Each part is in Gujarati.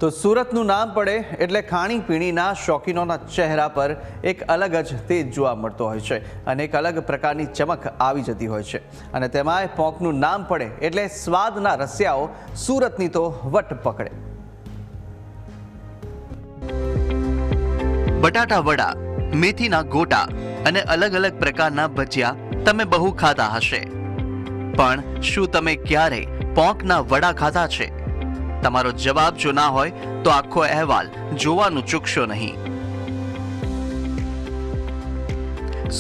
તો સુરતનું નામ પડે એટલે ખાણીપીણીના શોખીનોના ચહેરા પર એક અલગ જ તેજ જોવા મળતો હોય છે અને એક અલગ પ્રકારની ચમક આવી જતી હોય છે અને તેમાંય પોંકનું નામ પડે એટલે સ્વાદના રસિયાઓ સુરતની તો વટ પકડે। બટાટા વડા, મેથીના ગોટા અને અલગ અલગ પ્રકારના ભજીયા તમે બહુ ખાધા હશે, પણ શું તમે ક્યારે પોંકના વડા ખાધા છે? તમારો જવાબ જો ના હોય તો આખો અહેવાલ જોવાનું ચૂકશો નહીં।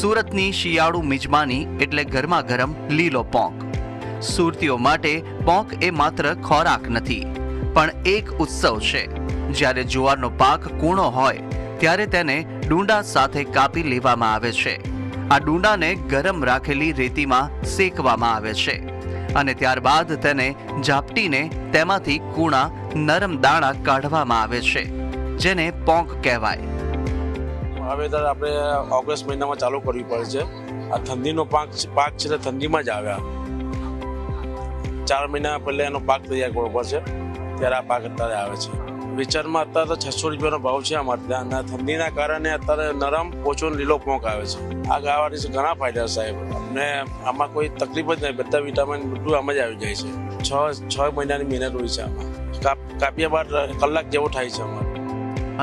સુરતની શિયાળુ મિજમાની એટલે ગરમા ગરમ લીલો પોંક। સુરતીઓ માટે પોંક એ માત્ર ખોરાક નથી, પણ એક ઉત્સવ છે। જ્યારે જુવારનો પાક કૂણો હોય ત્યારે તેને ડુંડા સાથે કાપી લેવામાં આવે છે। આ ડુંડાને ગરમ રાખેલી રેતીમાં શેકવામાં આવે છે અને ત્યારબાદ તેને ઝાપટીને તેમાંથી કૂણા નરમ દાણા કાઢવામાં આવે છે, જેને પોંક કહેવાય। વાવેતર આપણે ઓગસ્ટ મહિનામાં ચાલુ કરવી પડે છે। આ ઠંડીનો પાક છે એટલે ઠંડીમાં જ આવે। 4 મહિના પહેલા એનો પાક તૈયાર કરવો પડશે, ત્યારે આ પાક અત્યારે આવે છે। વેચાણમાં અત્યારે તો 600 રૂપિયાનો ભાવ છે અમારે ત્યાં। ઠંડીના કારણે અત્યારે નરમ પોચો લીલો પોંક આવે છે। આ ગાવાથી ઘણા ફાયદા સાહેબ, અને આમાં કોઈ તકલીફ જ નહીં, બધા વિટામિન બધું આમાં જ આવી જાય છે। 6 મહિનાની મહેનત હોય છે આમાં। કાપ્યા બાદ કલાક જેવો થાય છે અમારે।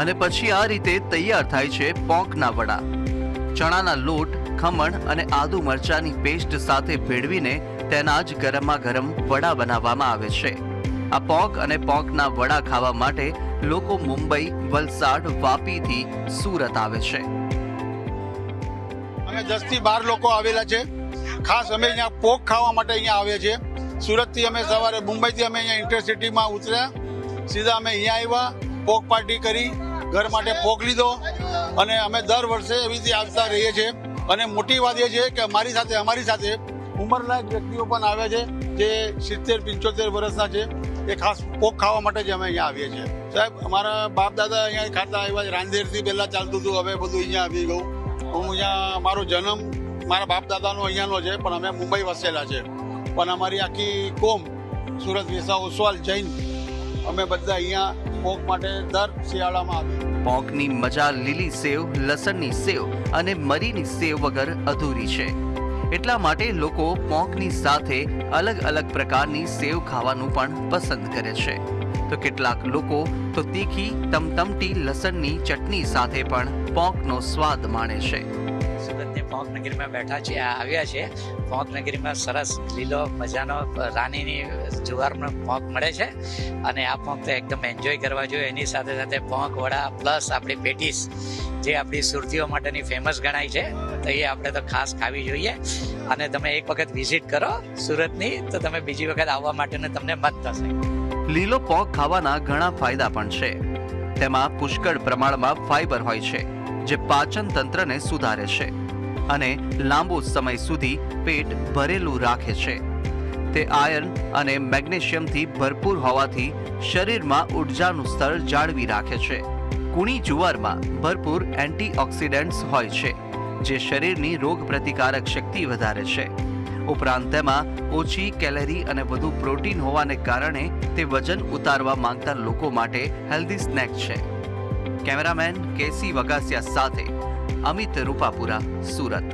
અને પછી આ રીતે તૈયાર થાય છે પોંકના વડા। ચણાના લોટ, ખમણ અને આદુ મરચાની પેસ્ટ સાથે ભેળવીને તેના જ ગરમા ગરમ વડા બનાવવામાં આવે છે। આ પોંક અને પોંકના વડા ખાવા માટે લોકો મુંબઈ, વલસાડ, વાપીથી સુરત આવે છે। અમે 10 થી 12 લોકો આવેલા છે। ખાસ અમે અહીંયા પોંક ખાવા માટે અહીંયા આવ્યા છે। સુરતથી અમે સવારે મુંબઈથી અમે અહીંયા ઇન્ટરસિટીમાં ઉતર્યા, સીધા અમે અહીંયા આવ્યા, પોંક પાર્ટી કરી, ઘર માટે પોંક લીધો અને અમે દર વર્ષે એવી રીતે આવતા રહીએ છીએ। અને મોટી વાત એ છે કે અમારી સાથે ઉંમરલાયક વ્યક્તિઓ પણ આવ્યા છે, જે 70-75 વર્ષના છે। એ ખાસ પોંક ખાવા માટે જ અમે અહીંયા આવીએ છીએ। સાહેબ, અમારા બાપ દાદા અહીંયા ખાતા આવ્યા, રાંદેરથી પહેલાં ચાલતું હતું, હવે બધું અહીંયા આવી ગયું। હું અહીંયા, મારો જન્મ મારા બાપ દાદાનો અહીંયાનો છે, પણ અમે મુંબઈ વસેલા છે। પણ અમારી આખી કોમ સુરત, વેસા, ઓસવાલ, જૈન, અમે બધા અહીંયા પોંક માટે દર શિયાળામાં આવીએ। પોંકની મજા લીલી સેવ, લસણની સેવ અને મરીની સેવ વગર અધૂરી છે। એટલા માટે લોકો પોંકની સાથે અલગ અલગ પ્રકારની સેવ ખાવાનું પણ પસંદ કરે છે। તો કેટલાક લોકો તો તીખી તમતમટી લસણની ચટણી સાથે પણ પોંકનો સ્વાદ માણે છે। સુરતની પોંક નગરીમાં બેઠા છીએ, આવ્યા છે। પોંક નગરીમાં સરસ લીલો મજાનો રાનીની જુવારનો પોંક મળે છે અને આ પોંક તો એકદમ એન્જોય કરવા જોઈએ। એની સાથે સાથે પોંક વડા પ્લસ આપણી પેટીસ, જે આપણી સુરતીઓ માટેની ફેમસ ગણાય છે, તો એ આપણે તો ખાસ ખાવી જોઈએ। અને તમે એક વખત વિઝિટ કરો સુરતની, તો તમે બીજી વખત આવવા માટેને તમને મત થશે। લીલો પોંક ખાવાના ઘણા ફાયદા પણ છે। તેમાં પુષ્કળ પ્રમાણમાં ફાઇબર હોય છે, જે પાચન તંત્રને સુધારે છે અને લાંબો સમય સુધી પેટ ભરેલું રાખે છે। તે આયર્ન અને મેગ્નેશિયમથી ભરપૂર હોવાથી શરીરમાં ઉર્જાનું સ્તર જાળવી રાખે છે। કૂણી જુવારમાં ભરપૂર એન્ટીઓક્સિડન્ટ્સ હોય છે, જે શરીરની રોગ પ્રતિકારક શક્તિ વધારે છે। ઉપરાંત તેમાં ઓછી કેલરી અને વધુ પ્રોટીન હોવાને કારણે તે વજન ઉતારવા માંગતા લોકો માટે હેલ્ધી સ્નેક છે। કેમેરામેન કેસી વગાસિયા સાથે અમિત રૂપાપુરા, સુરત।